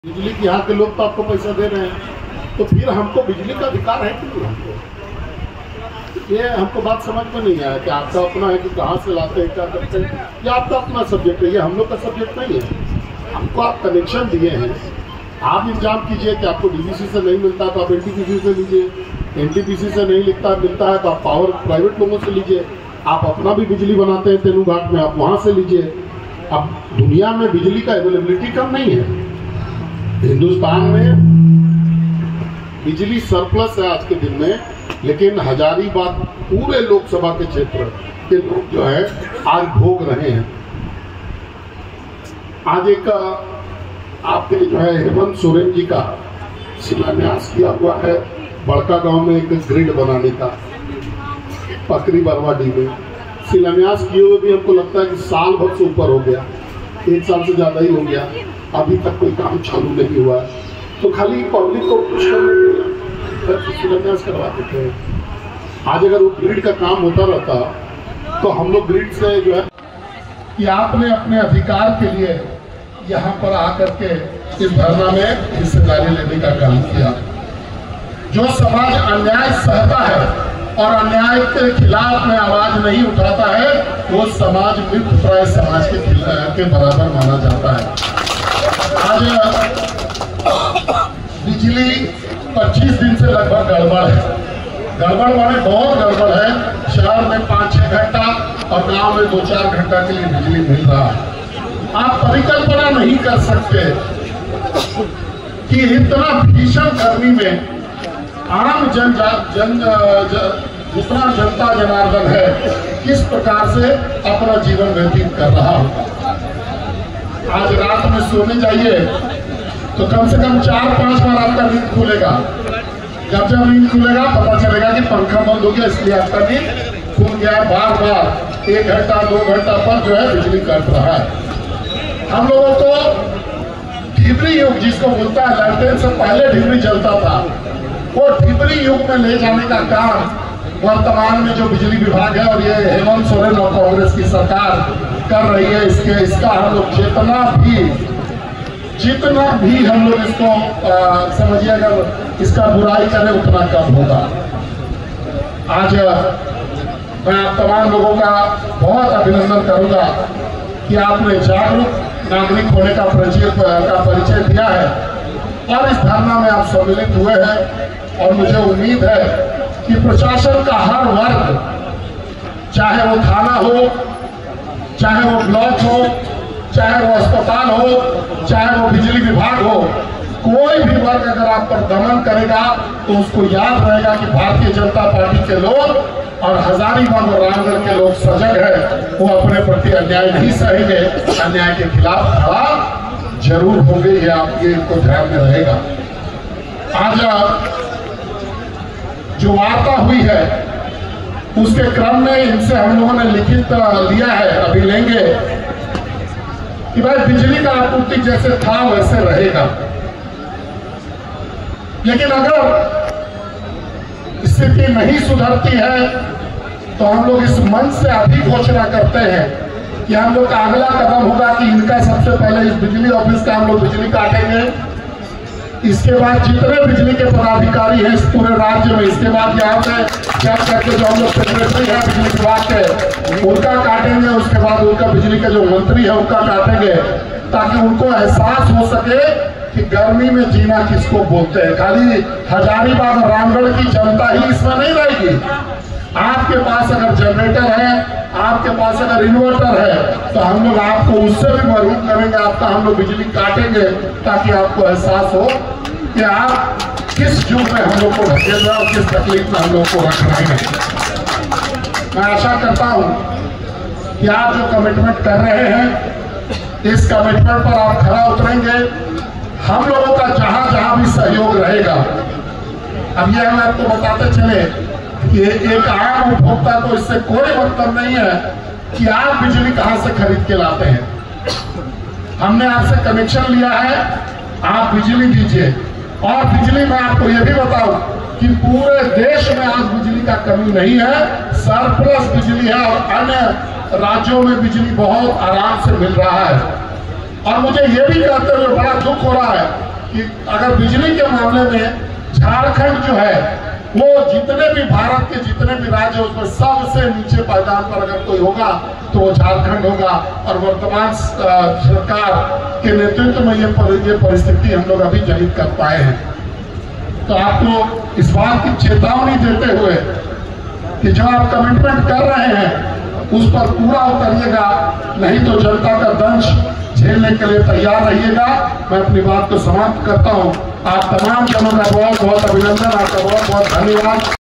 बिजली की यहाँ के लोग तो आपको पैसा दे रहे हैं, तो फिर हमको बिजली का अधिकार है कि नहीं? हमको ये हमको बात समझ में नहीं आया कि आपका अपना है कि कहाँ से लाते हैं, क्या करते हैं। ये आपका अपना सब्जेक्ट है, ये हम लोग का सब्जेक्ट नहीं है। हमको आप कनेक्शन दिए हैं, आप इंतजाम कीजिए कि आपको डीवीसी से नहीं मिलता तो आप एनटीपीसी से लीजिए, एनटीपीसी से नहीं मिलता है तो आप पावर प्राइवेट लोगों से लीजिए। आप अपना भी बिजली बनाते हैं तेनू घाट में, आप वहाँ से लीजिए। अब दुनिया में बिजली का अवेलेबिलिटी कम नहीं है, हिंदुस्तान में बिजली सरप्लस है आज के दिन में, लेकिन हजारीबाग पूरे लोकसभा के क्षेत्र के लोग जो है आज भोग रहे हैं। आज एक आपके जो है हेमंत सोरेन जी का शिलान्यास किया हुआ है बड़का गांव में एक ग्रिड बनाने का, पकरी बरवाडी में शिलान्यास किए हुए भी हमको लगता है कि साल भर से ऊपर हो गया, 1 साल से ज्यादा ही हो गया, अभी तक कोई काम चालू नहीं हुआ। तो खाली पब्लिक को खुश करने के लिए शिलान्यास करवा देते हैं। आज अगर वो ग्रिड का काम होता रहता तो हम लोग ग्रिड से जो है कि आपने अपने अधिकार के लिए यहाँ पर आकर के इस धरना में हिस्सेदारी लेने का काम किया। जो समाज अन्याय सहता है और अन्याय के खिलाफ में आवाज नहीं उठाता है, वो समाज मृतप्राय समाज के बराबर माना जाता है। आज बिजली 25 दिन से लगभग गड़बड़ है, गड़बड़ माने बहुत गड़बड़ है। शहर में 5-6 घंटा और गांव में 2-4 घंटा के लिए बिजली मिल रहा है। आप परिकल्पना नहीं कर सकते कि इतना भीषण गर्मी में आम जितना जनता जनार्दन है किस प्रकार से अपना जीवन व्यतीत कर रहा होगा। आज रात में सोने जाइए तो कम से कम 4-5 बार आपका नींद खुलेगा। जब नींद खुलेगा पता चलेगा कि पंखा बंद हो गया, इसलिए आपका नींद खुल गया। बार बार 1 घंटा 2 घंटा पर जो है बिजली कट रहा है। हम लोगों को ढिबरी युग जिसको बोलता है, लालटेन से पहले ढिबरी जलता था, वो ढिबरी युग में ले जाने का काम वर्तमान में जो बिजली विभाग है और ये हेमंत सोरेन और कांग्रेस की सरकार कर रही है। इसका हम लोग जितना भी हम लोग इसको समझिए, अगर इसका बुराई करें उतना कम होगा। आज मैं आप तमाम लोगों का बहुत अभिनंदन करूंगा कि आपने जागरूक नागरिक होने का परिचय दिया है और इस धरना में आप सम्मिलित हुए हैं। और मुझे उम्मीद है कि प्रशासन का हर वर्ग, चाहे वो थाना हो, चाहे वो ब्लॉक हो, चाहे वो अस्पताल हो, चाहे वो बिजली विभाग हो, कोई भी वर्ग अगर आप पर दमन करेगा तो उसको याद रहेगा कि भारतीय जनता पार्टी के लोग और हजारीबाग और रामगढ़ के लोग सजग है, वो अपने प्रति अन्याय नहीं सहेंगे, अन्याय के खिलाफ खड़ा जरूर होंगे। ये आपके को ध्यान में रहेगा। आज जो वार्ता हुई है उसके क्रम में इनसे हम लोगों ने लिखित लिया है, अभी लेंगे, कि भाई बिजली का आपूर्ति जैसे था वैसे रहेगा, लेकिन अगर स्थिति नहीं सुधरती है तो हम लोग इस मंच से अभी घोषणा करते हैं कि हम लोग का अगला कदम होगा कि इनका सबसे पहले इस बिजली ऑफिस का हम लोग बिजली काटेंगे। इसके बाद जितने बिजली के पदाधिकारी हैं इस पूरे राज्य में, इसके बाद यहाँ पे जब करके जो हम लोग सेक्रेटरी है बिजली विभाग के, उनका काटेंगे। उसके बाद उनका बिजली के जो मंत्री है उनका काटेंगे, ताकि उनको एहसास हो सके कि गर्मी में जीना किसको बोलते हैं। खाली हजारीबाग और रामगढ़ की जनता ही इसमें नहीं रहेगी। आपके पास अगर जनरेटर है, आपके पास अगर इन्वर्टर है, तो हम लोग आपको उससे भी महरूम करेंगे, आपका हम लोग बिजली काटेंगे, ताकि आपको एहसास हो कि आप किस युग में हम लोग को ढकेल रहे और किस तकलीफ में हम लोग को रख रहे हैं। मैं आशा करता हूं कि आप जो कमिटमेंट कर रहे हैं, इस कमिटमेंट पर आप खरा उतरेंगे। हम लोगों का जहां जहां भी सहयोग रहेगा, अब ये हम आपको बताते चले कि एक आम उपभोक्ता को इससे कोई मतलब नहीं है कि आप बिजली कहां से खरीद के लाते हैं। हमने आपसे कनेक्शन लिया है, आप बिजली दीजिए। और बिजली में आपको यह भी बताऊं कि पूरे देश में आज बिजली का कमी नहीं है, सरप्लस बिजली है और अन्य राज्यों में बिजली बहुत आराम से मिल रहा है। और मुझे ये भी कहते हुए बड़ा दुख हो रहा है कि अगर बिजली के मामले में झारखंड जो है वो जितने भी भारत के जितने भी राज्य उसमें सबसे नीचे पायदान पर अगर कोई होगा तो वो झारखंड होगा। और वर्तमान सरकार के नेतृत्व में ये परिस्थिति हम लोग अभी जनित कर पाए हैं। तो आपको इस बात की चेतावनी देते हुए कि जो आप कमिटमेंट कर रहे हैं उस पर पूरा उतरिएगा, नहीं तो जनता का दंश झेलने के लिए तैयार रहिएगा। मैं अपनी बात को समाप्त करता हूं। आप तमाम जनों का बहुत बहुत अभिनंदन, आपका बहुत बहुत धन्यवाद।